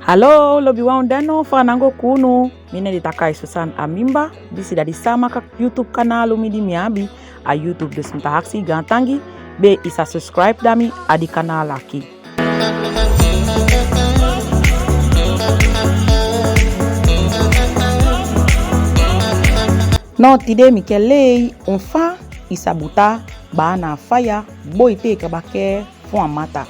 Halo, lobi waundano fanango kunu. Mine ditakai Susan Amimba. Disi dari sama kak YouTube kanal mi di miabi. A YouTube dus mtahaksi gantangi. Be isa subscribe dami adi kanal laki. No tide mikele Unfa isa buta baana faya boite kabake fon mata.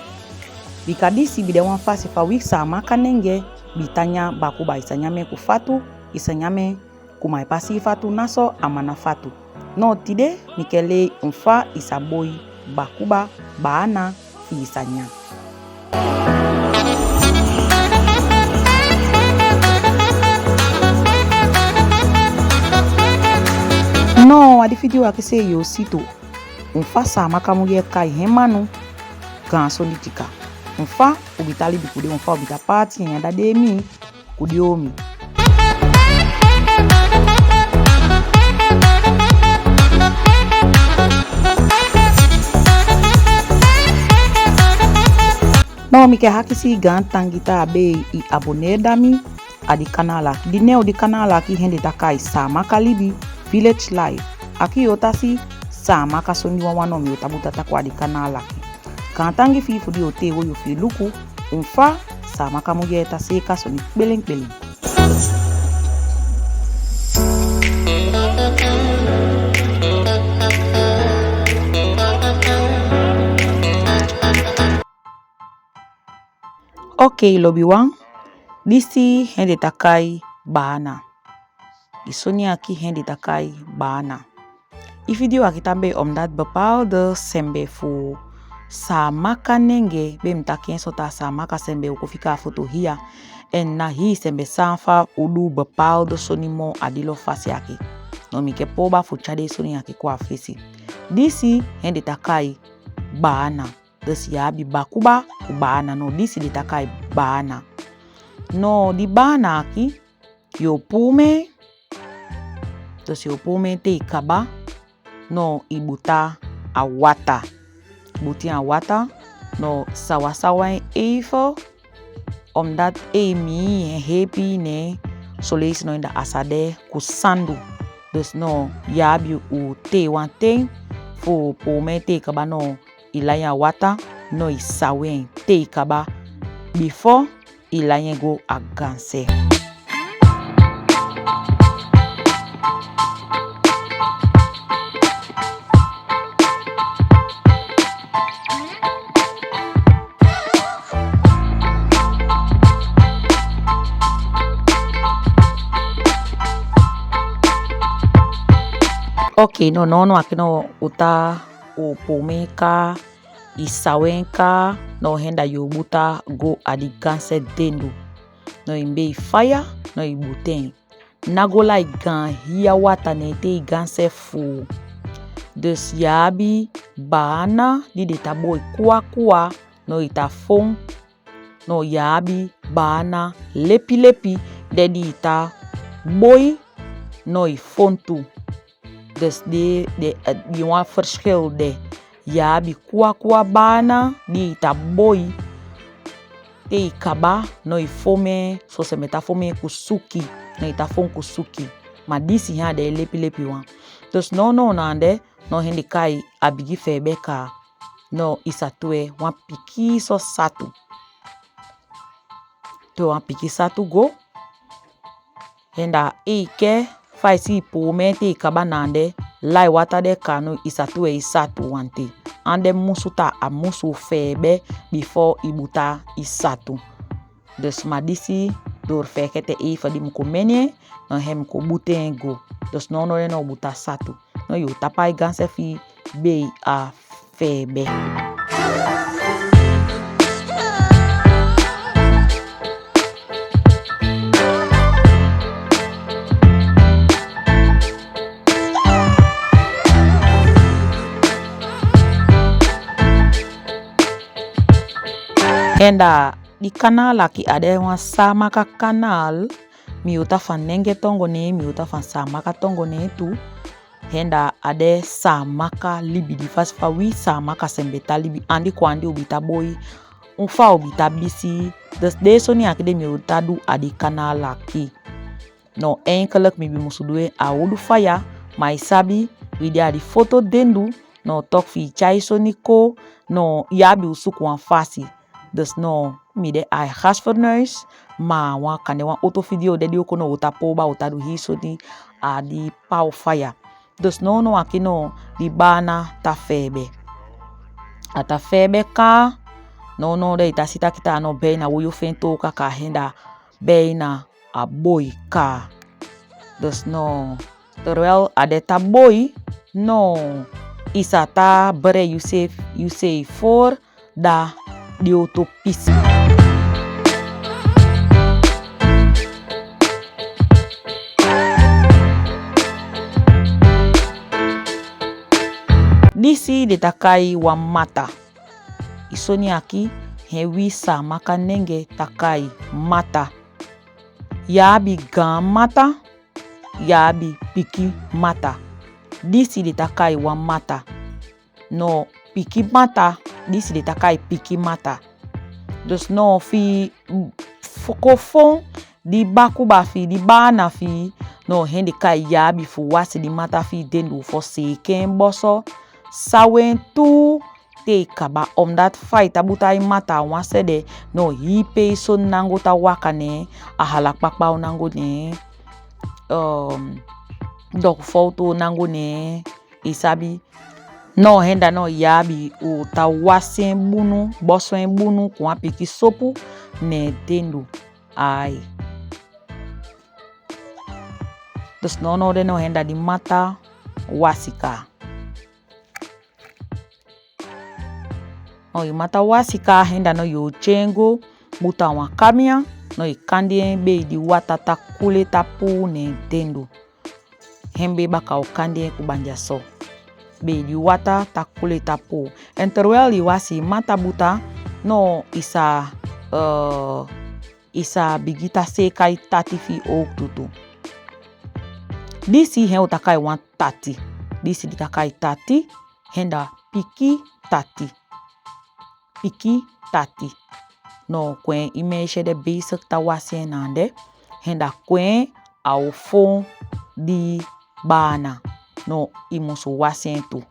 Bika disi bide Unfa sifa wiksa makanenge bitanya bakuba isanyame kufatu isanyame kumaipasi fatu naso amana fatu. No tide mikele Unfa isa boy bakuba baana isanya. No adi video akise yo sito Unfa sa makamuye kai hemanu ganso litika. Unfa ubitali bikude Unfa ubita party nyanda demi kudiomi. No mike hakisi gantangita abe I abone dami adi kanala. Dineo di kanala ki hende takai sama kalibi village life. Aki yotasi sama kasoni wano mi yotabuta takwa di kanala ki. Kantangi fi fudi ote wo yofi luku Unfa sama kamuye tase kasoni beleng. Okay, lobi wang. Disi hende takai baana. Isoni aki hende takai baana. I video akitambe omdat bepaalde sembe fu sama kanenge be mtakien sota sama ka sembe ukufika foto hia en na hi sembe sanfa udu bepaalde sonimo adilo fasi aki. No mike poba fu chade soni aki kwa fesi. Disi hende takai baana. Dus yabi bakuba baana no disi di takai baana. No di baana aki yo pume. Dus yo pume te ikaba. No ibuta awata. Buti awata. No sawa even. Omdat mi happy ne. Soleis no in de asade kusandu. Dus no yabi u te wante. Fu pume te ikaba no ilaya wata. No isawen te ikaba. Before ilaya go aganse. Okay, no akino uta upomeka isawenka no henda yobuta go adiganse dendu. No imbe fire no ibuten. Nagola igan hiya wata nete iganse fu. Dus yabi baana di de taboy kuwa no itafon. No yabi baana lepi dedi ita boy no ifontu. Dus die wan verschil de yabi kuwa baana di ita boy te ikaba no ifome so se meta fome kusuki no ita fon kusuki ma disi ha de lepi wan. Dus no nande no hindi kai abigi febeka no isatue wan piki so satu. To wan piki satu go henda ike faisi pome te ikaba nande lai wata de kanu isatue isatu wante. Ande musuta a musu febe before ibuta isatu. Dus ma disi door fekete even di mko menye no hem ko buten go. Dus no buta satu. No yo tapai ganse fi be a febe. Henda di kanal aki ade wan sama ka kanal mi uta fan nenge tongo ne mi uta fan sama ka tongo ne tu. Henda ade sama ka libi di fas fa wi sama ka sembeta libi andi kwandi ubita boy Unfa obita bisi Dus deze ni aki de mi utadu adi kanaal laki. No enkelijk mi musu due a udu faya, ma isabi widi adi foto dendu, no tok fi chai soniko, no yabi usuk wan fasi. Dus no mi de ai gasfornuis, ma wan kande wan auto video de di oko no uta poba utadu hisoni adi pau faya. Dus no aki no di baana ta febe. Ata febe ka, no de ita sita kita no beina wuyo fento ka henda beina a boy ka. Dus no, terwijl adeta boy, no isa ta bere you say voor da di auto pis. Disi de takai wa mata. Isoni aki hewi sa maka nenge takai mata. Yabi gan mata, yabi piki mata. Disi de takai wa mata. No piki mata, disi de takai piki mata. Dus no fi fokofon di bakuba fi di baana fi no hendi kai yabi fu wasi di mata fi dendu fo seken boso. Sawen tu te kaba omdat fight abuta i mata wanse de no hipe so nango ta wakane a halak pakpa nango ne dok foto nango ne isabi no henda no yabi u ta wasen bunu boswen bunu kwa piki sopu ne dendu ai. Dus no de no henda di mata wasika. No i mata wasika henda no yo chengo buta wan kamia no i kandien be di wata ta kule tapu ne dendu. Hembe baka o kandien kubanja so. Be di wata ta kule tapu. En terwijl i wasi mata buta no isa bigita sekai tati fi ook tutu. Disi hen utakai wan tati. Disi di takai tati henda piki tati. Piki tati. No kwen imeshe de bezig ta wasien nande. Henda kwen au fon di baana. No imusu wasien tu.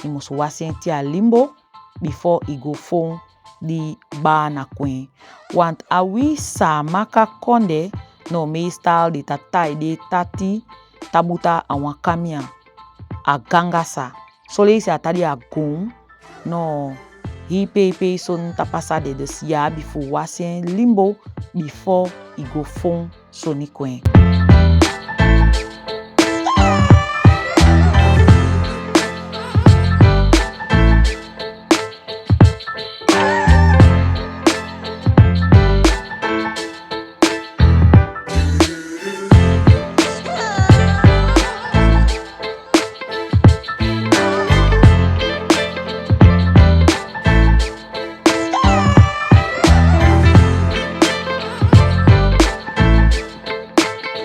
Imusu wasien ti a limbo before i go fon di baana kwen. Want awi sa maka konde no meestal di tatai de tati tabuta awan kamia. A gangasa. Sole si atadi a gum. No hipe son tapasa de des ya before wasien limbo before i go fon soni kwen.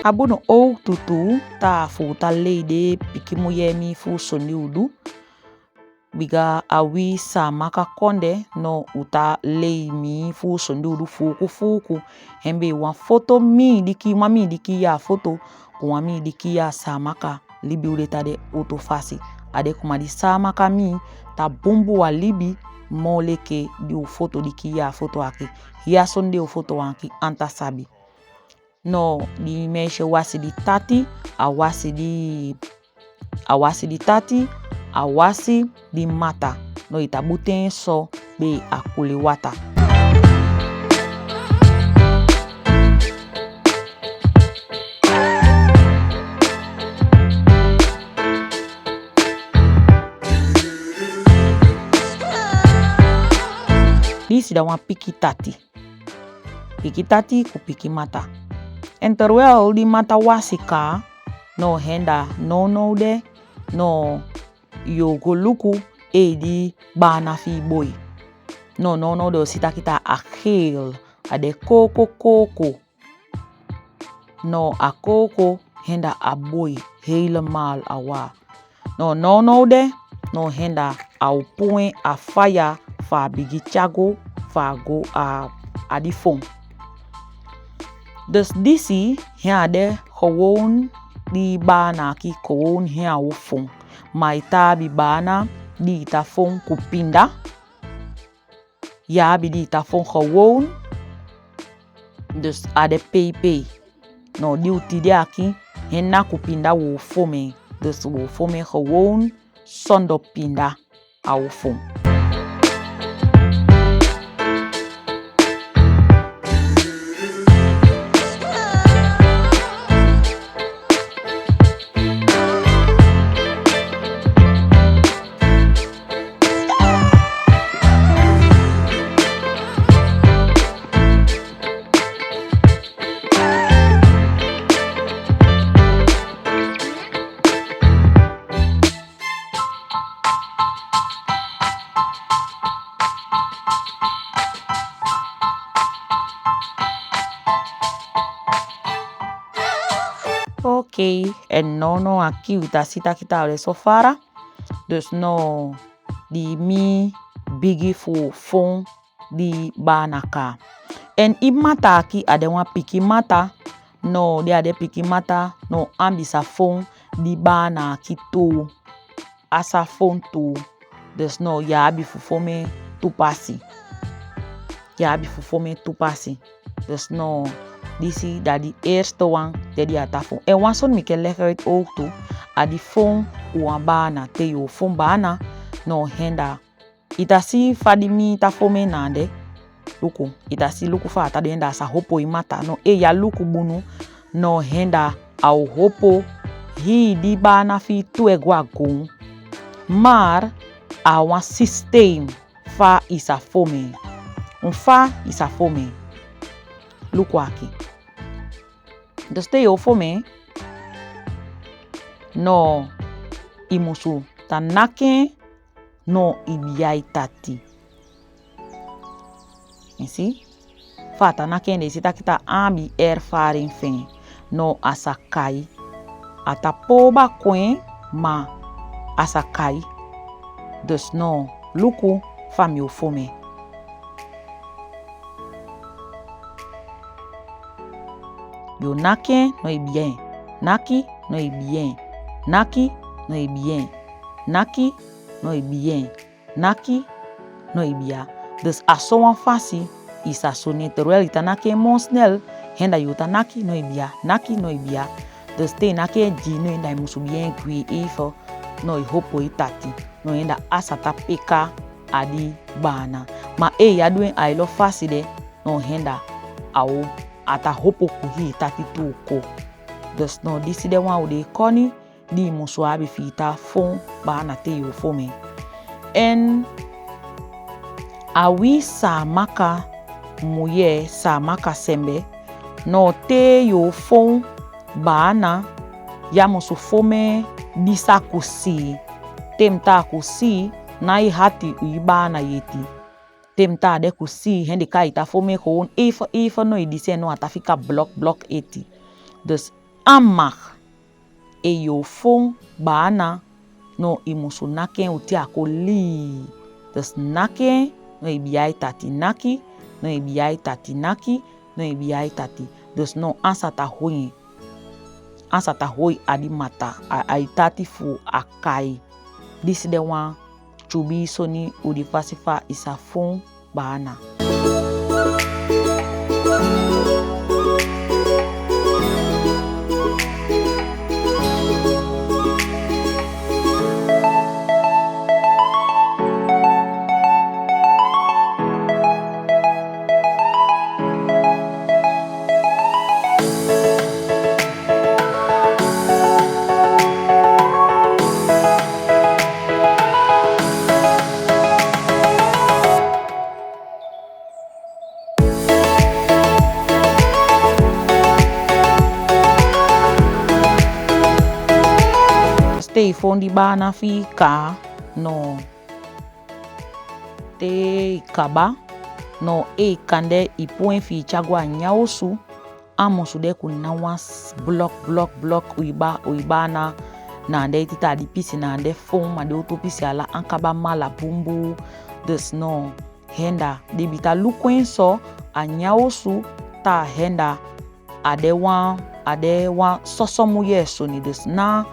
Abuno ook tutu ta fu ta leide piki moyemi fu soni udu. Biga awi sa maka konde no uta lei mi fu soni udu fuku. Hembe wan foto mi diki ya foto. Kwa mi diki ya sa maka libi uleta de autofasi. Ade kuma di sa maka mi ta bumbu wa libi moleke di u foto diki ya foto aki. Ya sonde u foto wanki anta sabi. No di meshe wasi di tati, awasi di tati, awasi di mata. No itabuten so be akule wata. Disi da wan piki tati. Piki tati ku piki mata. En terwijl di mata wasika no henda no de no yo go luku di baana fi boy. No de sita kita a geel ade koko. No a koko henda a boy helemaal awa. No de no henda au point a fire fa bigi chago fa go a adi phone. Dus disi hier de gewoon di baana ki gewoon hier au phone. Maar ita bi baana di ita phone kupinda. Ja bi di ita phone gewoon. Dus ade pay. No di utidi aki henna kupinda wo phone. Dus wo phone gewoon zonder pinda au phone. Oké, en no aqui kita sita kita oleh sofara. Dus no di mi bigi fu phone di banaka. En i mata aki ade wan piki mata. No de ade piki mata no ambisa phone di bana aki to. Asa phone to. Dus no ya abi fu phone tu pasi. Ja abi fu phone tu pasi. Dus no disi dat die eerste one die ata phone. En wan son mike leggen het ook toe. A die phone wan baana te yo phone baana no henda. Ita si fadi mi ta phone nande. Luku. Ita si luku fa ata de henda sa hopo imata. No ya luku bunu no henda au hopo. Hi di baana fi tu egwa gon. Maar a wan systeem fa isa phone. Unfa isa phone. Luku aki. Dus te yo phone no imusu tanake no ibiai tati. You see? Fa tanake de sita kita ambi ervaring fen no asakai. Ata poba kwen ma asakai. Dus no luku fam yo phone. Yo nake no est bien. Naki no est bien. Naki no est bien. Naki no est bien. Naki no est bien. Dus als zo'n fasi is dat zo niet. Terwijl je nake mon snel. Henda yo naki no est bien. Naki no est bien. Dus te nake di no henda musu bien gwe even. No hopo itati. No henda asata peka adi bana. Ma ya doen ai lo fasi de. No henda au ata hopo kuhi tati tuko. Dus no disi de wan de koni di musu abi fita phone baana te yo phone. En awi sa maka muye sa maka sembe no te yo phone baana ya musu phone disa kusi. Temta kusi na i hati u baana yeti. Temta de kusi hendi ka ita phone gewoon even no idise no ata fika blok eti. Dus amag e yo phone baana no imusu nake uti akoli. Dus nake no ibiai tati naki no ibiai tati naki no ibiai tati. Dus no ansata hoi adi mata a itati fu akai. Disi de wan chubi soni udi pasifa isa phone baana. Te phone di baana fi ka no te kaba no kande ipuen fi chagwa nyausu amosu de kunina was block uibana na ande tita di pisi na ande phone ma de auto pisi ala ankaba mala bumbu. Dus no henda de bita lukwen so anyaosu ta henda ade wan soso muye soni. Dus na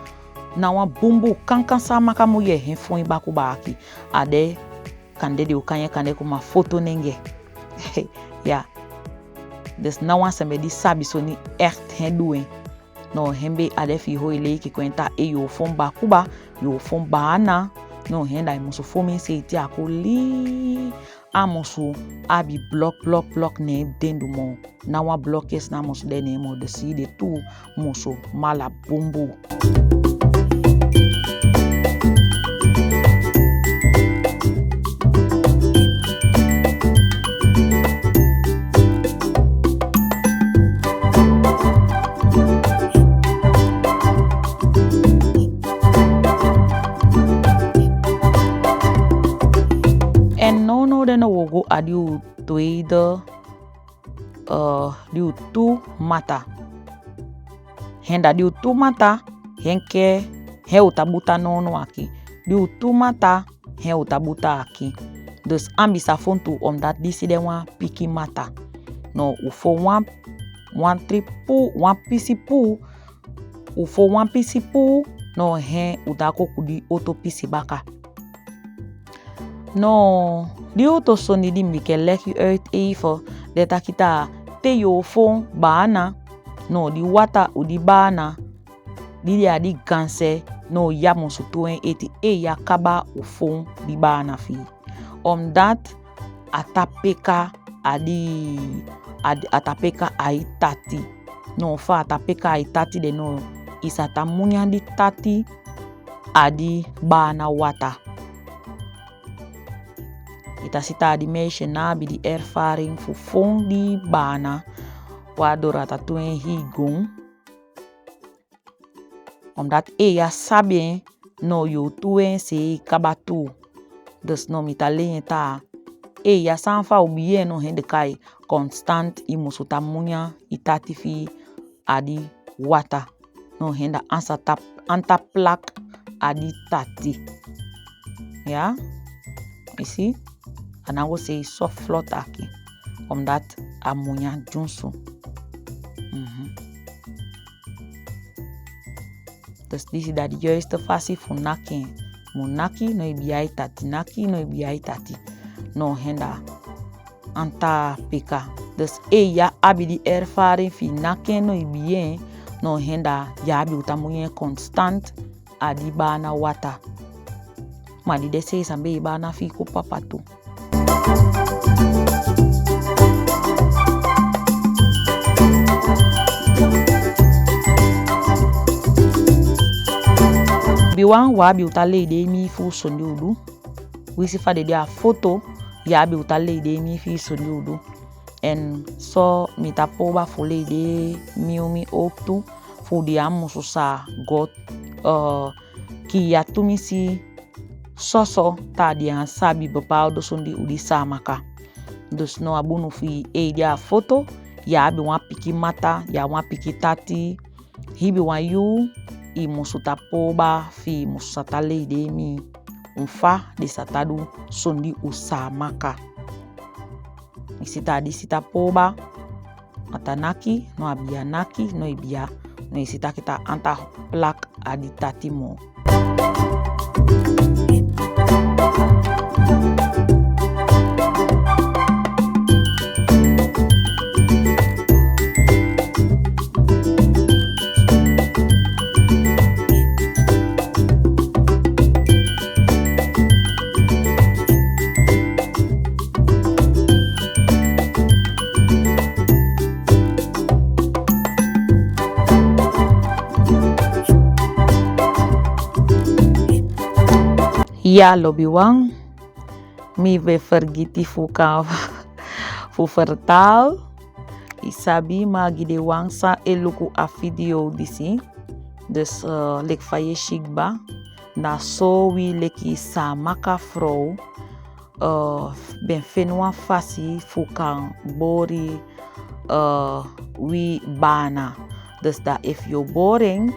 wan bumbu kankan sa maka muye hen fon baku baki ade kande de ukanye kande kuma foto nenge. Ja. Dus na wan sembe di sabi soni echt hen doen. No hembe ade fi ho ile ki kwenta yo fon bakuba yo fon baana no henda musu fomi se ti akoli amusu abi block ne dendu mo na wa blockes na musu de ne mo de si de tu musu mala bumbu. En no de no wogo adiu tweede diu tu mata. Henda diu tu mata henke he utabuta no aki. Diu tu mata he utabuta aki. Dus ambisa fontu omdat disi de wan piki mata. No ufo wan tripu wan pisi pu. Ufo wan pisi pu no he utako kudi oto pisi baka. No, die auto soni die mike leg je uit even. Dat kita te yo fon baana. No, die wata u die baana. Die ganse. No, ya monsu toen eti ya kaba u fon die baana fi. Omdat atapeka atapeka ai tati. No, fa atapeka ai tati de no. Isata munya di tati adi baana wata. Ita sita di meisje na bi die ervaring voor fon die baana waardoor ata toen higon omdat ya sabe no yo toen se kabatu. Dus no mitalen ta ya sanfa ubie no hende kai constant imusuta munya itati fi adi wata no henda anta plak adi tati. Ja, you see? En dan was hij zo vlot aki. Omdat amunya junsu. Dus dit is de juiste fase voor naki. Munaki no ibiai tati. Naki no ibiai tati. No henda anta pika. Dus ya abi di ervaring fi naki no ibiai. No henda ya abi utamunya constant adi baana wata. Maar die dese sambe baana fi ko papatu. Biwan wabi utale de mi fu sondi udu. Wisi fa de a foto ya bi utale de mi fi sondi udu. En so mitapoba fule de mi oktu fu di amusu sa got ki ya tumisi soso ta di an sabi bepaalde sondi udi samaka. Dus no abunu fi dia foto ya abi wan piki mata ya wan piki tati hibi wan yu i musuta poba fi musata leide mi unfa de satadu sondi usamaka. Isita di sita poba atanaki no abia naki no ibia no isita kita anta plak adi tati mo. Ja, lobbywan. Mi we vergiti fuka fu vertaal. Isabi magi de wangsa eluku a video disi. Dus lek faye shigba. Na so wi leki sa maka vrouw. Ben fenwa fasi fukan bori wi baana. Dus dat if you boring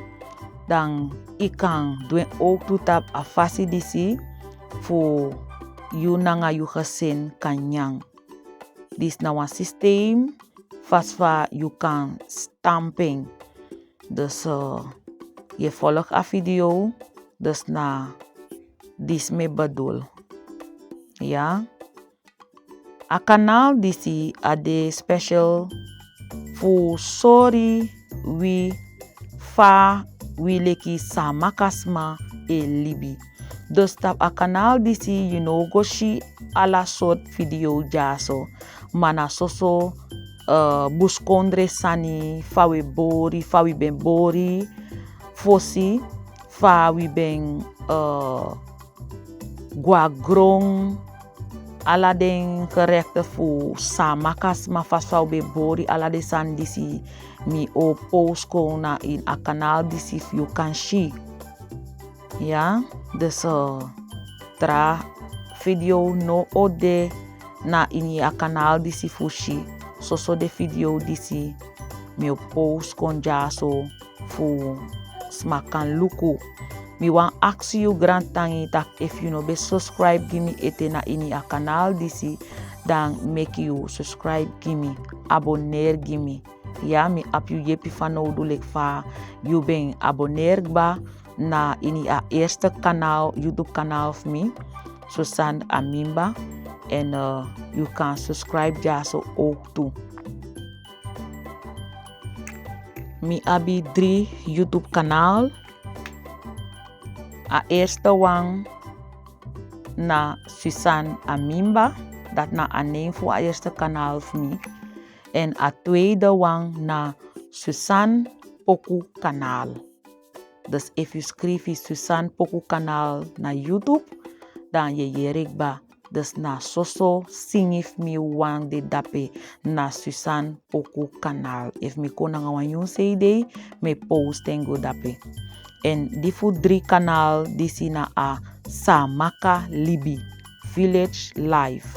dan ikan doen ook tutap a fasi disi voor you nanga you gezin kanyang. Dit nou een systeem vast waar je kan stamping. Dus je volgt een video. Dus na dit me bedoel. Ja. A kanaal disi ade special voor sorry we fa we leki samakasma e libi. Dus tap a kanaal disi you know goshi ala soort video jaso. Mana soso buskondre sani fa we bori fa we ben bori fosi fa we ben guagrong ala den gerechten voor samakas ma fasau be bori ala de san disi mi o post ko na in a kanaal disi you kan see. Ja, dus tra video no ode na in a kanaal disi fushi. So de video disi mi o post kon jaso fu smakan luku. Mi wan ask you grand tangi tak if you no be subscribe gimme ete na ini a kanaal disi dan make you subscribe gimme abonneer gimme. Ja, mi ap you yepi van nodig fa you ben abonneer ba na ini a eerste kanaal YouTube kanaal of me Susan Amimba en you kan subscribe ja so ook toe. Mi abi 3 YouTube kanaal. A eerste wang na Susan Amimba, dat na a name voor a eerste kanaal voor me. En a tweede wang na Susan Poku kanaal. Dus if you schrijf Susan Poku kanaal na YouTube, dan je jerik ba. Dus na soso singif mi wang de dape na Susan Poku kanaal. If mi ko na nga wan CD, me post tengo dape. En die voor 3 kanaal disi na a Samaka Libi Village Live.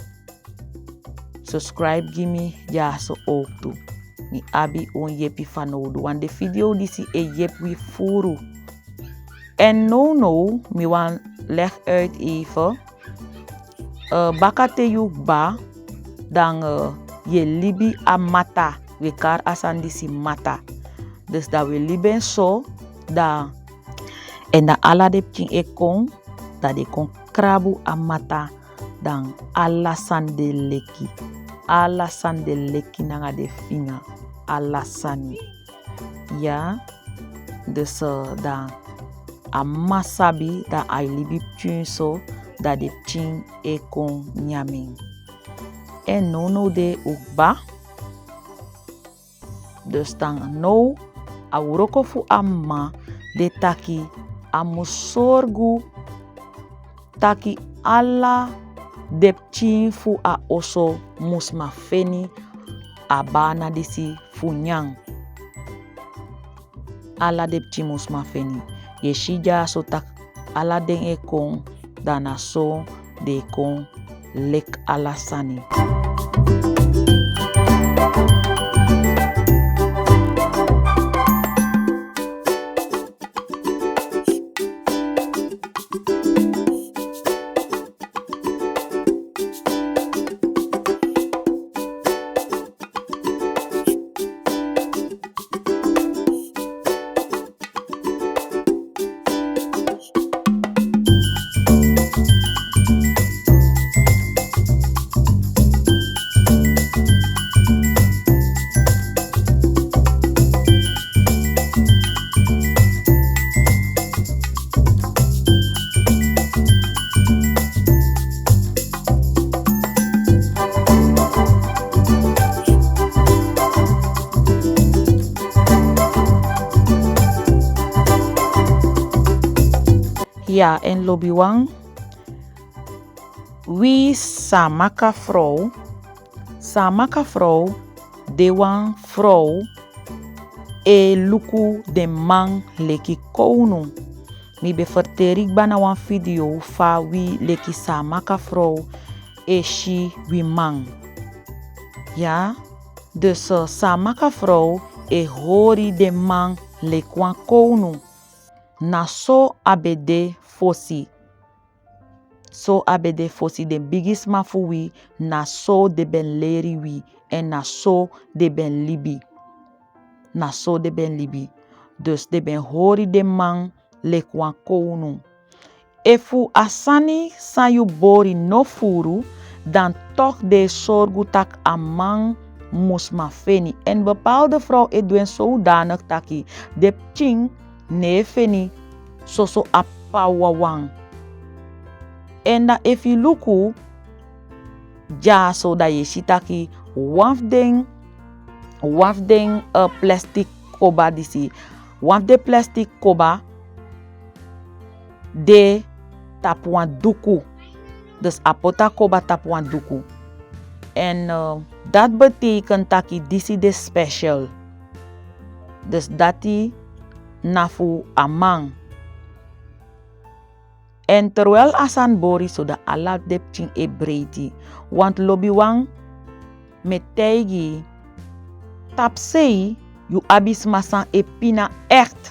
Subscribe gimme ja so ook toe. Mi abi on yepi fanodu. Want de video disi e yepi furu. En no mi wan leg uit even. Bakate yuk ba dan je libi a mata. We kar asan disi mata. Dus dat we liben so da. En dan ala de pching ekong, dat de kon krabu amata, dan ala sande leki. Ala sande leki nanga de vinga. Ala sani. Ja, dus dan amasabi, dan ai libi pching so, dat de pching ekong nyaming. En no de ukba. Dus dan no, awuroko fu amma, de taki. Amu sorgu taki ala depchin fu a oso musma feni a baana disi fu nyang. Ala depchin musma feni. Ye shija so tak ala den e kon dana so de kon lek ala sani. Ja, en lobiwang. Wie samaka vrouw. Samaka vrouw. De wan vrouw. E luku de man leki kounu. Mi be verterik bana wan video fa wi leki samaka vrouw. E shi wi man. Ja, dus samaka vrouw. E hori de man lekwan kounu. Na so abede fosi. So abe de fosi de bigisma fu wi, na so de ben leri wi. En na so de ben libi. Na so de ben libi. Dus de ben hori de man lekwan kounu. Efu asani san yu bori no furu, dan toch de sorgu tak a man musma feni. En bepaalde vrouw edwen zodanig taki de ching ne feni soso a pawawang. En da if you luku ja so da ye shitaki wafden plastic koba disi. Wafde plastic koba de tapuan duku. Dus apota koba tapuan duku. En dat betekent taki disi de special. Dus dati nafu amang. En terwijl asan bori so da ala depching e breiti. Want lobiwang metegi tapsei yu abis masan e pina echt.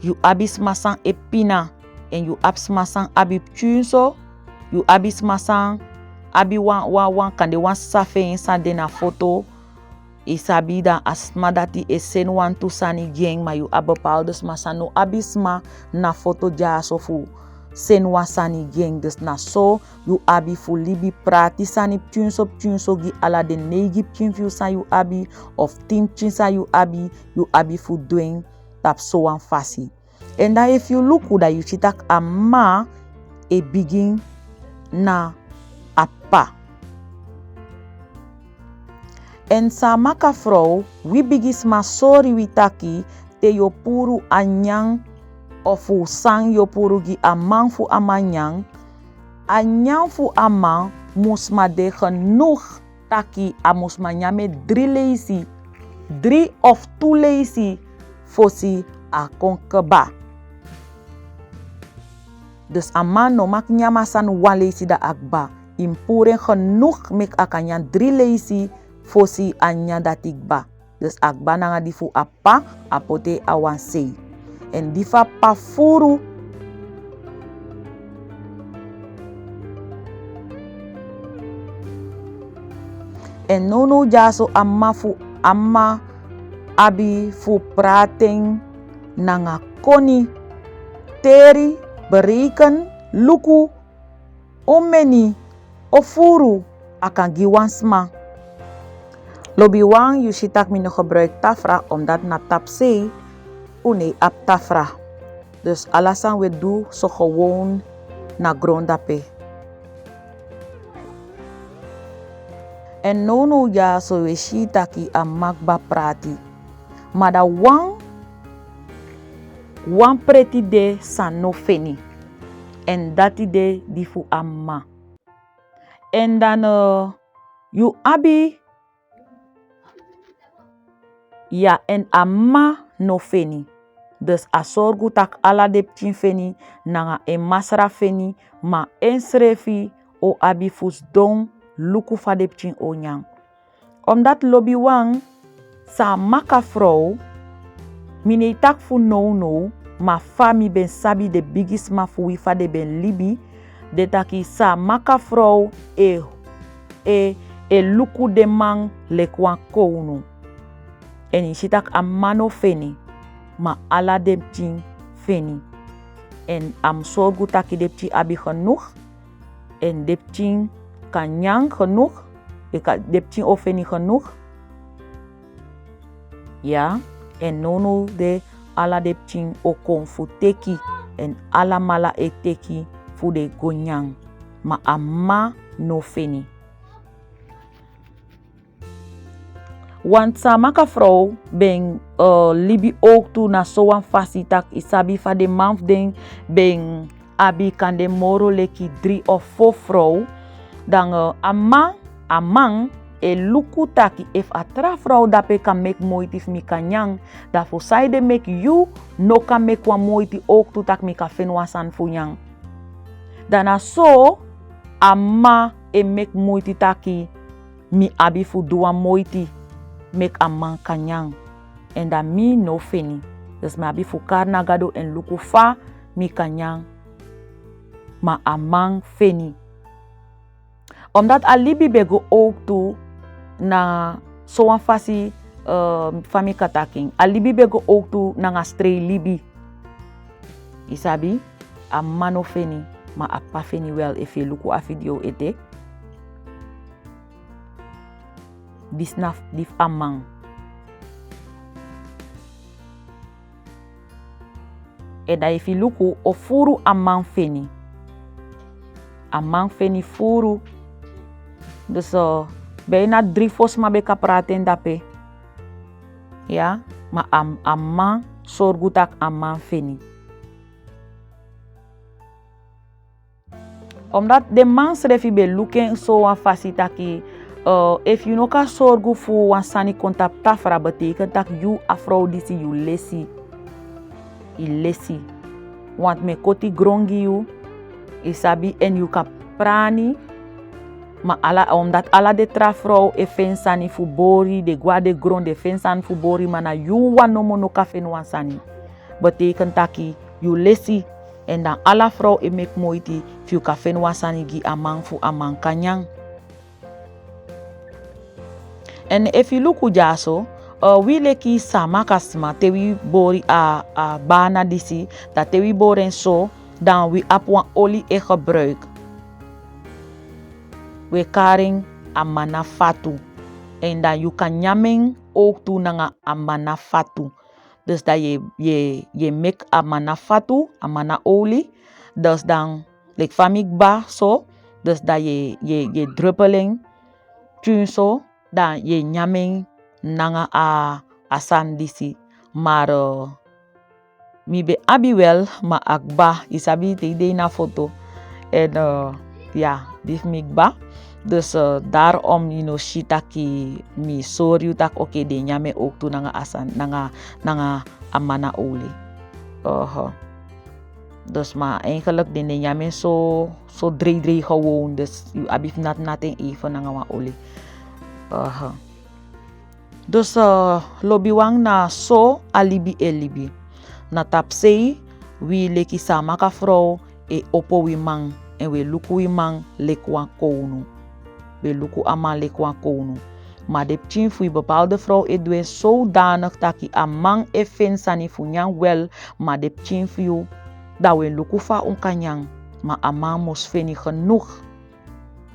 Yu abis masan e pina. En yu abis masan abi chunso. Yu abis masan abi wan kande wan safe insa de na foto. Isabi da asma dati esen wan tu sani geng ma yu abepaaldes masan no abisma na foto ja so fu sen wan sani geng. Dus na so yu abi fu libi prati sani pchunso gi ala de negi pchunfiu san yu abi of tim chinsa yu abi fu doing tap so wan fasi. En da if you look da yu chitak ama e begin na apa. En sa maka vrouw, wi bigis ma sorry wi taki te yo puru anyang of sang yo puru gi amang fu amanyang. Anyang fu amang mus ma de genoeg taki a mus ma nyame 3 leisi. 3 of 2 leisi fosi a konkeba. Dus a man no mak nyama san 1 leisi da akba. Impuren genoeg mek akanyan 3 leisi fosi anya datikba. Dus akba nanga di fu apa apote awansei. En difa pa furu. En nono jaso amma abi fu prating nanga koni teri bereken luku omeni ofuru akan giwansma. Lobiwang yu shitak mi no gebruik tafra omdat na tapsei une ap tafra. Dus alasan we do so gewoon na grondape. En nono ja so we shitaki a makba prati. Maar da wan preti de san no feni. En dati de difu amma. En dan yu abi ja en amma no feni. Dus a sorgu tak ala de pchin feni nanga e masra feni ma ensrefi o abi fus don luku fa de pchin o nyang. Omdat lobi wang sa maka vrouw mine tak fu no ma fami ben sabi de bigis ma fu fa de ben libi de taki sa maka vrouw e luku de man lekwan kounu. En in shitak a mano feni ma ala depchin feni. En am sorgu taki depchin abi genoeg. En depchin kanyang genoeg. Depchin o feni genoeg. Ja. En nono de ala depchin o kon fu teki. En ala mala e teki fu de gonyang. Ma ama no feni. Want sa maka vrouw ben libi ook toe na soan fasitak isabi fa de manf den ben abi kan de moro leki 3 of 4 vrouw. Dan amang e luku taki if a tra vrouw dape kan mek moitif mi kanyang. Da fo sai de mek you no kan mek wa moiti ook toe tak mi ka fenwasan funyang. Dana so ama e mek moiti taki mi abi fu duwa moiti. Mek a man kanyang. En da mi no feni. Dus me abi fu karna gado en luku fa mi kanyang. ma amang feni. Omdat a libi bego ook toe na zo'n fasi fami kataking. A libi bego ook toe na nga stray libi. Isabi, a mano feni, ma a pa feni wel if je luku a video ete. Disnaf dif amang. E da if je luku o furu amang feni. Amang feni furu. Dus bijna 3 fos ma beka praten dape. Ja, ma amang sorgu tak amang feni. Omdat de mans refi be looking so wan fasita ki if you no ka sorgu fu wan sani kontap tafra betekent dat you afro disi you lesi. I lesi. Want me koti grongi you. Isabi en you ka prani. Ma omdat ala de trafro e fensani fu bori de guade gron de fensan fu bori mana you wan no mono ka fen wan sani. Betekent taki you lesi. En dan alla vrouw e mek moiti fiu ka fen wasani gi amang fu amang kanyang. En if you look jaso, we leki sama kasma te we bori a baana disi, dat te we boren so, dan we ap wan olie e gebruik. We karing amana fatu. En dan you kan nyaming ook toe nanga amana fatu. Dus dat je mek amana fatu, amana olie. Dus dan, like famikba so. Dus dat je druppeling. Tun so. Dan je nyaming nanga asan disi. Maar mi be abi wel, ma akba. Isabi te idee na foto. En ja, dif mikba. Dus daarom shita ki mi sorry tak oké de nyame ook toe nanga asan nanga amana olie. Dus maar eigenlijk de nyame so drie gewoon. Dus you abif natin even nanga wa olie. Dus lobiwang na so alibi elibi. Na tapsei we leki sama ka vrouw e opo wi mang en we luku wi mang lekwa kounu. We luku ama lekwa kounu. Maar de pchin fu bepaalde vrouw e doen zodanig dat ki amang e fensani fu nyang wel. Maar de pchin fu dat we luku fa unkanyang. Maar amang mos feni genoeg.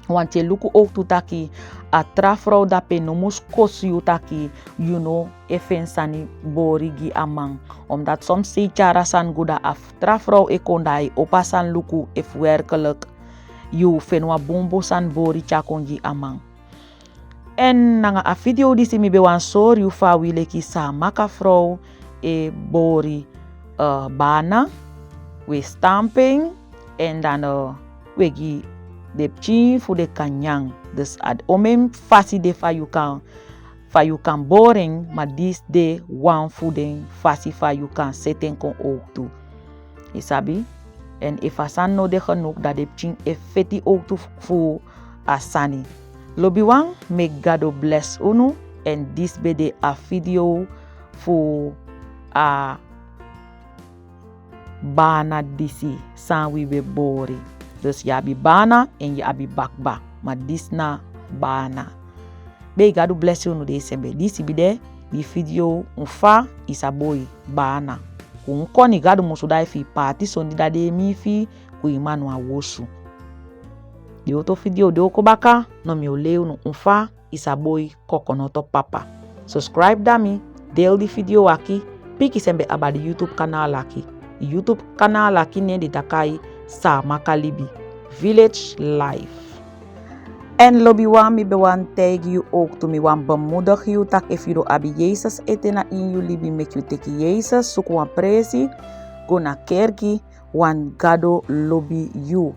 Want je luku ook toe taki a tra vrouw dat pe no mos kos you taki you know e fensani bori gi amang. Omdat soms se chara san guda af tra vrouw e kondai opa san luku if werkelijk you fenwa bombo san bori chakongi amang. En nanga a video disi mi be wan sor you fa wile ki sa maka vrouw e bori baana we stamping en dan we gi de pchin fu de kanyang. Dus ad omem fasi de fa you kan boring maar dis de wan fuding fasi fa you kan seten kon ook toe. Isabi? En if asan no de genoeg dat de pchin e feti ook toe fu asani. Lobiwang, may God bless unu. En dis be de a video fu a baana disi san we be bori. Dus je abi baana en je abi bakba. Maar dis na baana. May God bless unu de sembe. Disi be de di video Unfa isa boy baana. Kung koni God musudai fi party sondi da de mi fi ku imanu a wosu. De outro video de oko baka no mi oleu no Unfa isa boy kokonoto papa. Subscribe dami, deel die video aqui, piki sembe aba di YouTube kanaal aqui. YouTube kanaal aqui ne di takai Sama Kalibi Village Life. En lobby wan mi be wan tag you ook to mi wan bemoedig you tak if you do abi Jezus etena in you libi make you take Jezus suku wan presi go na kerki wan gado lobby you.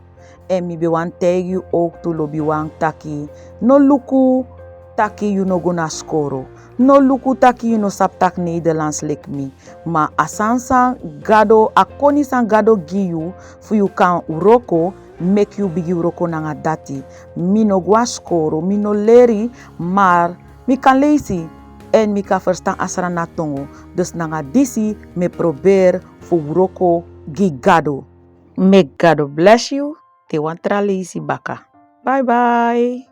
En mi be wan tag you ook to lobby wan taki no luku taki you no gonna score. No luku taki you no saptak Nederlands like me. Ma asansan gado akoni san gado gi you fu you kan uroko make you bigi uroko nanga dati. Mi no gwa score, mi no leri, maar mi kan lezen en mi kan verstaan asra na tongo. Dus nanga disi me probeer fu uroko gi gado. May God bless you. Te wantra lazy baka. Bye bye.